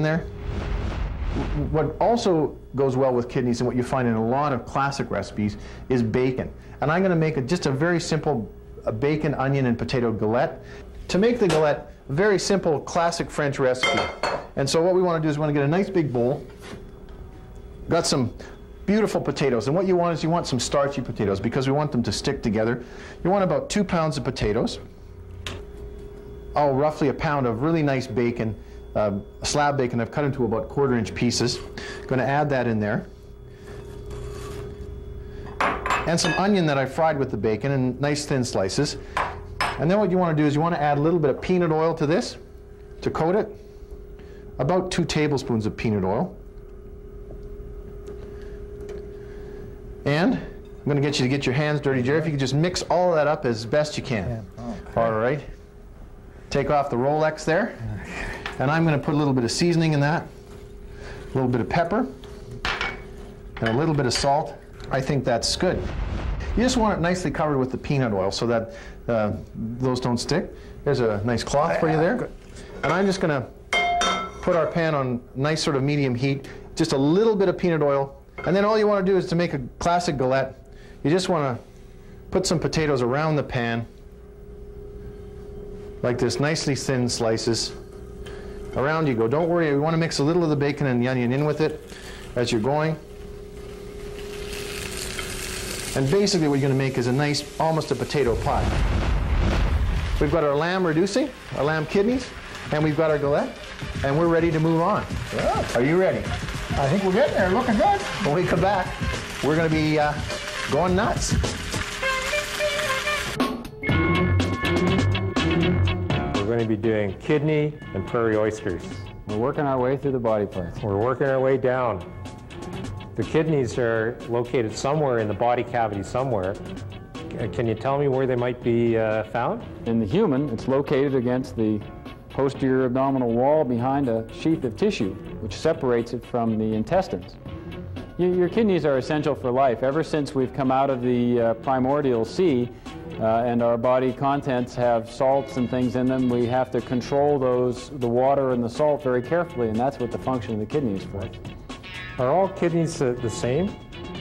in there. What also goes well with kidneys and what you find in a lot of classic recipes is bacon. And I'm going to make just a very simple bacon, onion, and potato galette. To make the galette, a very simple classic French recipe. And so what we want to do is we want to get a nice big bowl. Got some beautiful potatoes, and what you want is you want some starchy potatoes because we want them to stick together. You want about 2 pounds of potatoes. Oh, roughly a pound of really nice bacon. A slab bacon I've cut into about 1/4-inch pieces. Going to add that in there. And some onion that I fried with the bacon in nice thin slices. And then what you want to do is you want to add a little bit of peanut oil to this to coat it. About 2 tablespoons of peanut oil. And I'm going to get you to get your hands dirty, Jerry. If you could just mix all of that up as best you can. Okay. All right. Take off the Rolex there. And I'm going to put a little bit of seasoning in that, a little bit of pepper, and a little bit of salt. I think that's good. You just want it nicely covered with the peanut oil so that those don't stick. There's a nice cloth for you there. And I'm just going to put our pan on nice sort of medium heat, just a little bit of peanut oil. And then all you want to do is to make a classic galette, you just want to put some potatoes around the pan, like this, nicely thin slices. Around you go. Don't worry, we want to mix a little of the bacon and the onion in with it as you're going. And basically what you're going to make is a nice, almost a potato pie. We've got our lamb reducing, our lamb kidneys, and we've got our galette, and we're ready to move on. Yeah. Are you ready? I think we're getting there. Looking good. When we come back, we're going to be going nuts. We're going to be doing kidney and prairie oysters. We're working our way through the body parts. We're working our way down. The kidneys are located somewhere in the body cavity somewhere. Can you tell me where they might be found? In the human, it's located against the posterior abdominal wall behind a sheath of tissue, which separates it from the intestines. Your kidneys are essential for life. Ever since we've come out of the primordial sea, and our body contents have salts and things in them, we have to control the water and the salt very carefully, and that's what the function of the kidney is for. Are all kidneys the same?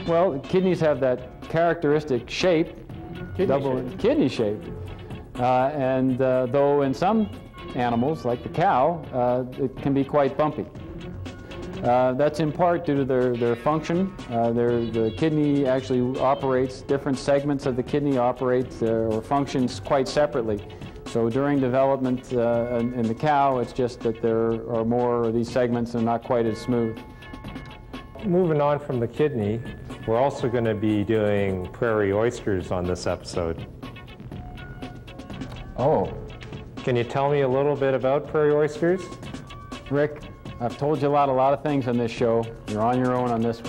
Well, kidneys have that characteristic shape, kidney shape. And though in some animals, like the cow, it can be quite bumpy. That's in part due to their function. The kidney actually operates, different segments of the kidney operate or functions quite separately. So during development in the cow, it's just that there are more of these segments and not quite as smooth. Moving on from the kidney, we're also going to be doing prairie oysters on this episode. Oh. Can you tell me a little bit about prairie oysters? Rick, I've told you a lot of things on this show. You're on your own on this one.